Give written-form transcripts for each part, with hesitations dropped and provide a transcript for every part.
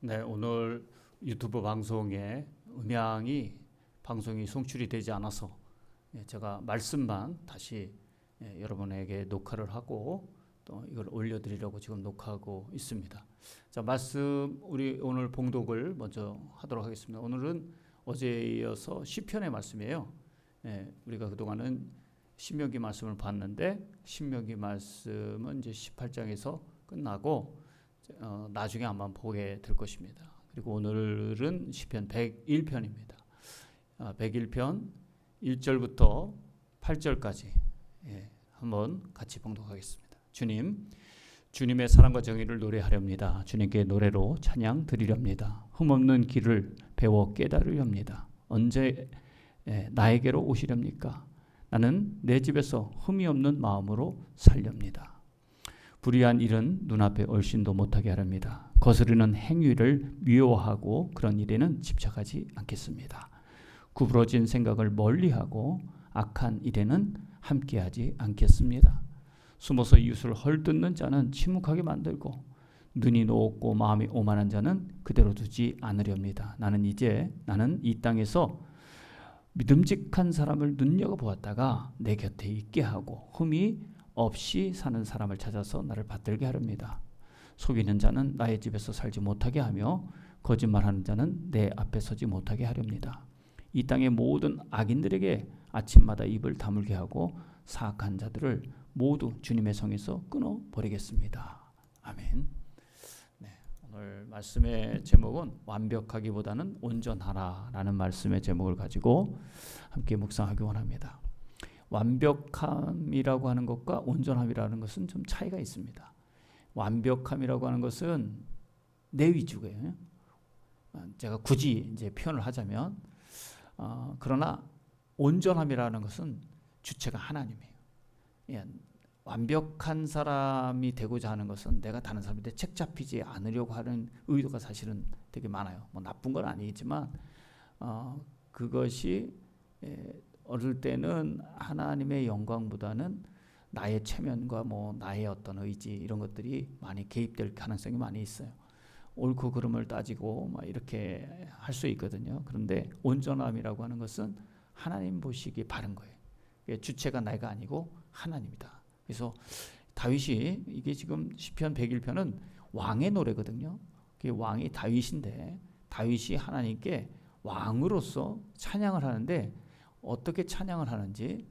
네, 오늘 유튜브 방송이 송출이 되지 않아서 제가 말씀만 다시 여러분에게 녹화를 하고 또 이걸 올려드리려고 지금 녹화하고 있습니다. 자, 말씀 우리 오늘 봉독을 먼저 하도록 하겠습니다. 오늘은 어제에 이어서 시편의 말씀이에요. 우리가 그동안은 신명기 말씀을 봤는데 신명기 말씀은 이제 18장에서 끝나고 나중에 한번 보게 될 것입니다. 그리고 오늘은 시편 101편입니다. 101편 1절부터 8절까지 한번 같이 봉독하겠습니다. 주님의 사랑과 정의를 노래하렵니다. 주님께 노래로 찬양 드리렵니다. 흠없는 길을 배워 깨달으렵니다. 언제 나에게로 오시렵니까? 나는 내 집에서 흠이 없는 마음으로 살렵니다. 불의한 일은 눈앞에 얼씬도 못하게 하렵니다. 거스르는 행위를 미워하고 그런 일에는 집착하지 않겠습니다. 구부러진 생각을 멀리하고 악한 일에는 함께하지 않겠습니다. 숨어서 이웃을 헐뜯는 자는 침묵하게 만들고 눈이 노었고 마음이 오만한 자는 그대로 두지 않으렵니다. 나는 이 땅에서 믿음직한 사람을 눈여겨보았다가 내 곁에 있게 하고 흠이 없이 사는 사람을 찾아서 나를 받들게 하렵니다. 속이는 자는 나의 집에서 살지 못하게 하며 거짓말하는 자는 내 앞에 서지 못하게 하렵니다. 이 땅의 모든 악인들에게 아침마다 입을 다물게 하고 사악한 자들을 모두 주님의 성에서 끊어버리겠습니다. 아멘. 오늘 말씀의 제목은 완벽하기보다는 온전하라라는 말씀의 제목을 가지고 함께 묵상하기 원합니다. 완벽함이라고 하는 것과 온전함이라는 것은 좀 차이가 있습니다. 완벽함이라고 하는 것은 내 위주고요. 제가 굳이 이제 표현을 하자면, 그러나 온전함이라는 것은 주체가 하나님이에요. 완벽한 사람이 되고자 하는 것은 내가 다른 사람한테 책 잡히지 않으려고 하는 의도가 사실은 되게 많아요. 뭐 나쁜 건 아니지만 그것이 어릴 때는 하나님의 영광보다는 나의 체면과 나의 어떤 의지 이런 것들이 많이 개입될 가능성이 많이 있어요. 옳고 그름을 따지고 이렇게 할 수 있거든요. 그런데 온전함이라고 하는 것은 하나님 보시기에 바른 거예요. 주체가 내가 아니고 하나님이다. 그래서 다윗이 이게 지금 시편 101편은 왕의 노래거든요. 그게 왕이 다윗인데 다윗이 하나님께 왕으로서 찬양을 하는데 어떻게 찬양을 하는지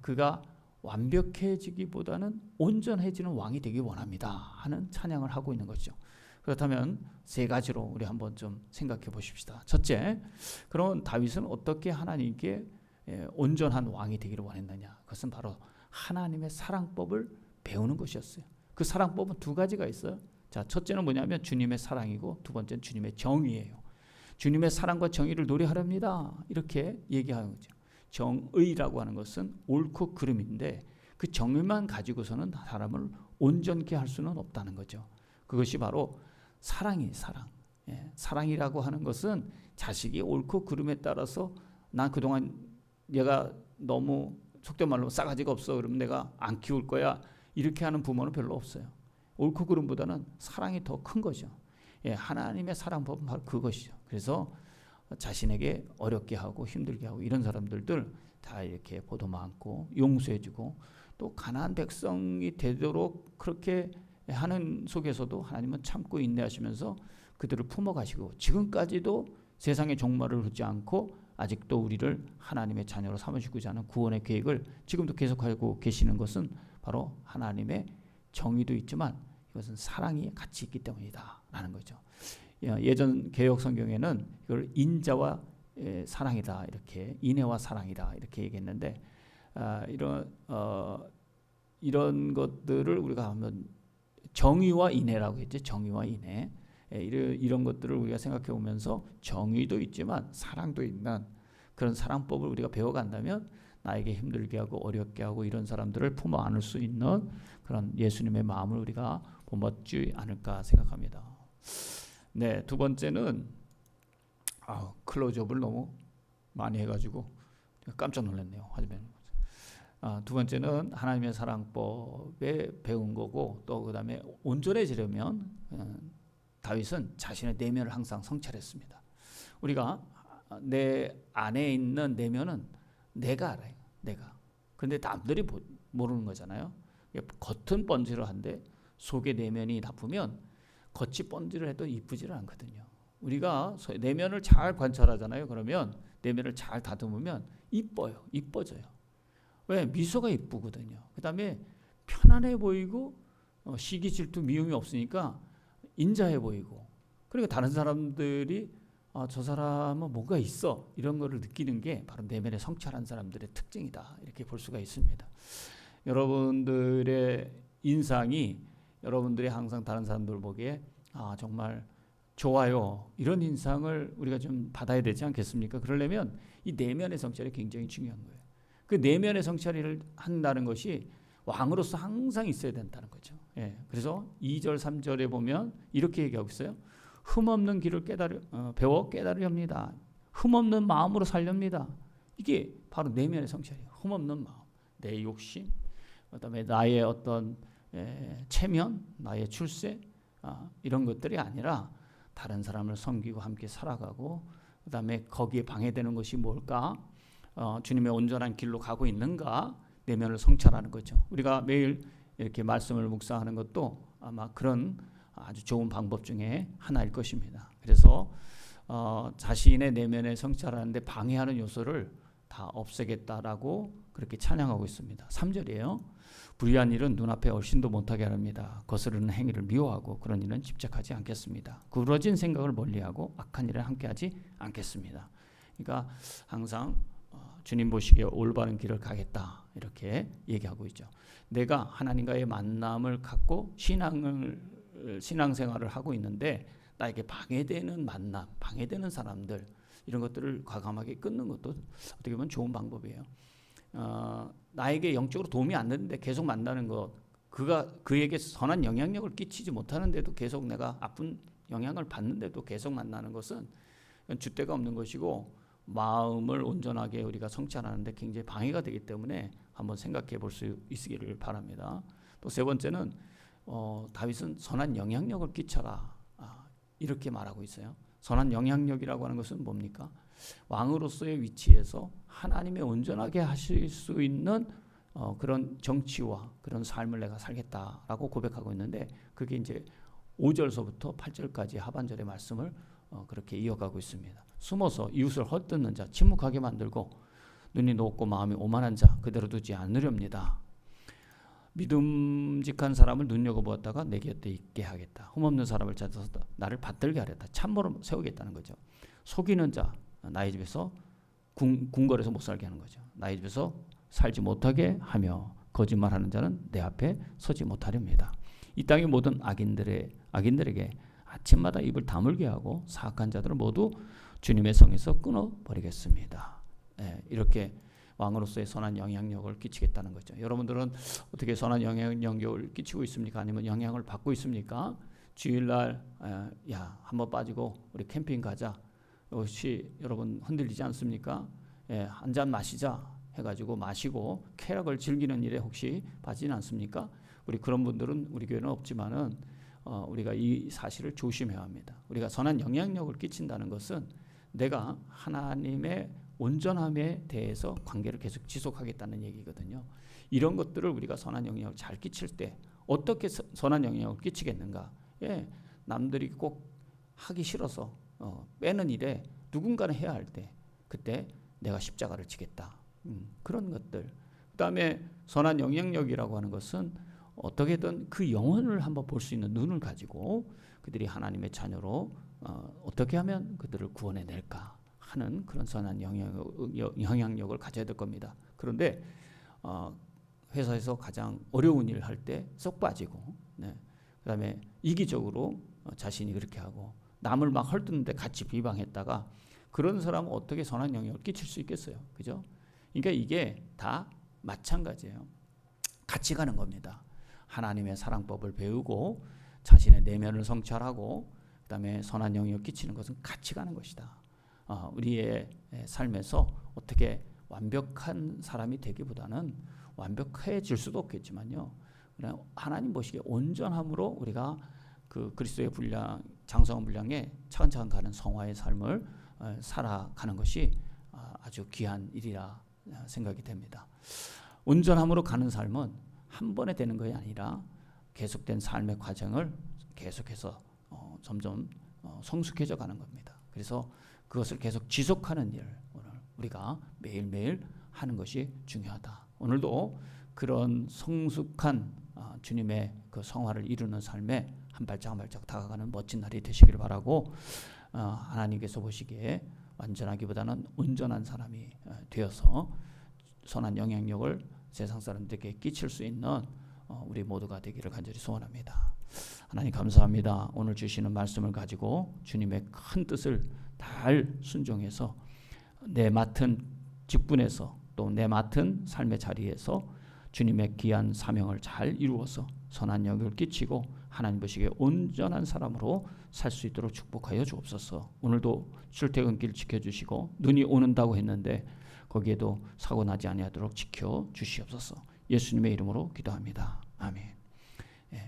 그가 완벽해지기보다는 온전해지는 왕이 되기 원합니다 하는 찬양을 하고 있는 거죠. 그렇다면 세 가지로 우리 한번 좀 생각해 보십시다. 첫째, 그럼 다윗은 어떻게 하나님께 온전한 왕이 되기를 원했느냐? 그것은 바로 하나님의 사랑법을 배우는 것이었어요. 그 사랑법은 두 가지가 있어요. 자, 첫째는 뭐냐면 주님의 사랑이고 두 번째는 주님의 정의예요. 주님의 사랑과 정의를 노래하렵니다. 이렇게 얘기하는 거죠. 정의라고 하는 것은 옳고 그름인데 그 정의만 가지고서는 사람을 온전케 할 수는 없다는 거죠. 그것이 바로 사랑이 사랑. 사랑이라고 하는 것은 자식이 옳고 그름에 따라서 난 그동안 얘가 너무 속된 말로 싸가지가 없어 그러면 내가 안 키울 거야 이렇게 하는 부모는 별로 없어요. 옳고 그름보다는 사랑이 더 큰 거죠. 하나님의 사랑법은 바로 그것이죠. 그래서 자신에게 어렵게 하고 힘들게 하고 이런 사람들들 다 이렇게 보도만 안고 용서해주고 또 가나안 백성이 되도록 그렇게 하는 속에서도 하나님은 참고 인내하시면서 그들을 품어가시고 지금까지도 세상의 종말을 묻지 않고 아직도 우리를 하나님의 자녀로 삼으시고자 하는 구원의 계획을 지금도 계속하고 계시는 것은 바로 하나님의 정의도 있지만 이것은 사랑이 같이 있기 때문이다 라는 거죠. 예전 개역 성경에는 이걸 인자와 사랑이다 이렇게 인애와 사랑이다 이렇게 얘기했는데 이런 것들을 우리가 하면 정의와 인애라고 했죠. 정의와 인애. 이런 것들을 우리가 생각해 보면서 정의도 있지만 사랑도 있는 그런 사랑법을 우리가 배워간다면 나에게 힘들게 하고 어렵게 하고 이런 사람들을 품어 안을 수 있는 그런 예수님의 마음을 우리가 본받지 않을까 생각합니다. 네, 두 번째는 클로즈업을 너무 많이 해가지고 깜짝 놀랐네요. 두 번째는 하나님의 사랑법에 배운 거고 또 그 다음에 온전해지려면 다윗은 자신의 내면을 항상 성찰했습니다. 우리가 내 안에 있는 내면은 내가 알아요. 내가. 근데 남들이 모르는 거잖아요. 겉은 번지르한데 속의 내면이 나쁘면 겉이 번지르해도 이쁘지를 않거든요. 우리가 내면을 잘 관찰하잖아요. 그러면 내면을 잘 다듬으면 이뻐요. 이뻐져요. 왜? 미소가 이쁘거든요. 그 다음에 편안해 보이고 시기 질투 미움이 없으니까 인자해 보이고, 그러니까 다른 사람들이 저 사람은 뭔가 있어, 이런 거를 느끼는 게 바로 내면에 성찰한 사람들의 특징이다, 이렇게 볼 수가 있습니다. 여러분들의 인상이 여러분들이 항상 다른 사람들 보기에 정말 좋아요, 이런 인상을 우리가 좀 받아야 되지 않겠습니까? 그러려면 이 내면의 성찰이 굉장히 중요한 거예요. 그 내면의 성찰을 한다는 것이 왕으로서 항상 있어야 된다는 거죠. 예, 그래서 2절 3절에 보면 이렇게 얘기하고 있어요. 흠없는 길을 배워 깨달으렵니다. 흠없는 마음으로 살렵니다. 이게 바로 내면의 성찰이에요. 흠없는 마음, 내 욕심, 그다음에 나의 어떤 체면, 나의 출세, 이런 것들이 아니라 다른 사람을 섬기고 함께 살아가고, 그다음에 거기에 방해되는 것이 뭘까? 주님의 온전한 길로 가고 있는가? 내면을 성찰하는 거죠. 우리가 매일 이렇게 말씀을 묵상하는 것도 아마 그런 아주 좋은 방법 중에 하나일 것입니다. 그래서 자신의 내면에 성찰하는데 방해하는 요소를 다 없애겠다라고 그렇게 찬양하고 있습니다. 3절이에요. 불의한 일은 눈앞에 얼씬도 못하게 하렵니다. 거스르는 행위를 미워하고 그런 일은 집착하지 않겠습니다. 구부러진 생각을 멀리하고 악한 일에 함께하지 않겠습니다. 그러니까 항상 주님 보시기에 올바른 길을 가겠다, 이렇게 얘기하고 있죠. 내가 하나님과의 만남을 갖고 신앙생활을 하고 있는데 나에게 방해되는 만남, 방해되는 사람들, 이런 것들을 과감하게 끊는 것도 어떻게 보면 좋은 방법이에요. 나에게 영적으로 도움이 안 되는데 계속 만나는 것, 그에게 선한 영향력을 끼치지 못하는데도 계속 내가 나쁜 영향을 받는데도 계속 만나는 것은 줏대가 없는 것이고, 마음을 온전하게 우리가 성찰하는데 굉장히 방해가 되기 때문에 한번 생각해 볼 수 있기를 바랍니다. 또 세 번째는 다윗은 선한 영향력을 끼쳐라, 이렇게 말하고 있어요. 선한 영향력이라고 하는 것은 뭡니까? 왕으로서의 위치에서 하나님의 온전하게 하실 수 있는 그런 정치와 그런 삶을 내가 살겠다라고 고백하고 있는데, 그게 이제 5절서부터 8절까지 하반절의 말씀을 그렇게 이어가고 있습니다. 숨어서 이웃을 헛뜯는 자, 침묵하게 만들고 눈이 높고 마음이 오만한 자 그대로 두지 않으렵니다. 믿음직한 사람을 눈여겨보았다가 내 곁에 있게 하겠다. 흠없는 사람을 찾아서 나를 받들게 하겠다. 참모로 세우겠다는 거죠. 속이는 자, 나의 집에서 궁궐에서 못 살게 하는 거죠. 나의 집에서 살지 못하게 하며 거짓말하는 자는 내 앞에 서지 못하렵니다. 이 땅의 모든 악인들에게 아침마다 입을 다물게 하고 사악한 자들은 모두 주님의 성에서 끊어버리겠습니다. 이렇게 왕으로서의 선한 영향력을 끼치겠다는 거죠. 여러분들은 어떻게 선한 영향력을 끼치고 있습니까? 아니면 영향을 받고 있습니까? 주일날 한번 빠지고 우리 캠핑 가자. 혹시 여러분 흔들리지 않습니까? 한 잔 마시자 해가지고 마시고 쾌락을 즐기는 일에 혹시 빠지진 않습니까? 우리 그런 분들은 우리 교회는 없지만은 우리가 이 사실을 조심해야 합니다. 우리가 선한 영향력을 끼친다는 것은 내가 하나님의 온전함에 대해서 관계를 계속 지속하겠다는 얘기거든요. 이런 것들을 우리가 선한 영향을 잘 끼칠 때 어떻게 선한 영향을 끼치겠는가? 남들이 꼭 하기 싫어서 빼는 일에 누군가는 해야 할 때 그때 내가 십자가를 지겠다. 그런 것들. 그 다음에 선한 영향력이라고 하는 것은 어떻게든 그 영혼을 한번 볼 수 있는 눈을 가지고 그들이 하나님의 자녀로 어떻게 하면 그들을 구원해낼까 하는 그런 선한 영향력을 가져야 될 겁니다. 그런데 회사에서 가장 어려운 일을 할 때 쏙 빠지고, 그다음에 이기적으로 자신이 그렇게 하고 남을 막 헐뜯는데 같이 비방했다가 그런 사람은 어떻게 선한 영향을 끼칠 수 있겠어요, 그죠? 그러니까 이게 다 마찬가지예요. 같이 가는 겁니다. 하나님의 사랑법을 배우고 자신의 내면을 성찰하고 그다음에 선한 영향을 끼치는 것은 같이 가는 것이다. 우리의 삶에서 어떻게 완벽한 사람이 되기보다는 완벽해질 수도 없겠지만요. 그냥 하나님 보시기에 온전함으로 우리가 그 그리스도의 분량 장성한 차근차근 가는 성화의 삶을 살아가는 것이 아주 귀한 일이라 생각이 됩니다. 온전함으로 가는 삶은 한 번에 되는 것이 아니라 계속된 삶의 과정을 계속해서 점점 성숙해져 가는 겁니다. 그래서 그것을 계속 지속하는 일, 오늘 우리가 매일매일 하는 것이 중요하다. 오늘도 그런 성숙한 주님의 그 성화를 이루는 삶에 한 발짝 한 발짝 다가가는 멋진 날이 되시기를 바라고, 하나님께서 보시기에 완전하기보다는 온전한 사람이 되어서 선한 영향력을 세상 사람들에게 끼칠 수 있는 우리 모두가 되기를 간절히 소원합니다. 하나님 감사합니다. 오늘 주시는 말씀을 가지고 주님의 큰 뜻을 잘 순종해서 내 맡은 직분에서 또 내 맡은 삶의 자리에서 주님의 귀한 사명을 잘 이루어서 선한 영향을 끼치고 하나님 보시기에 온전한 사람으로 살 수 있도록 축복하여 주옵소서. 오늘도 출퇴근길 지켜주시고 눈이 오는다고 했는데 거기에도 사고 나지 아니하도록 지켜주시옵소서. 예수님의 이름으로 기도합니다. 아멘.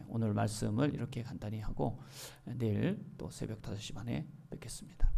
오늘 말씀을 이렇게 간단히 하고 내일 또 새벽 5시 반에 뵙겠습니다.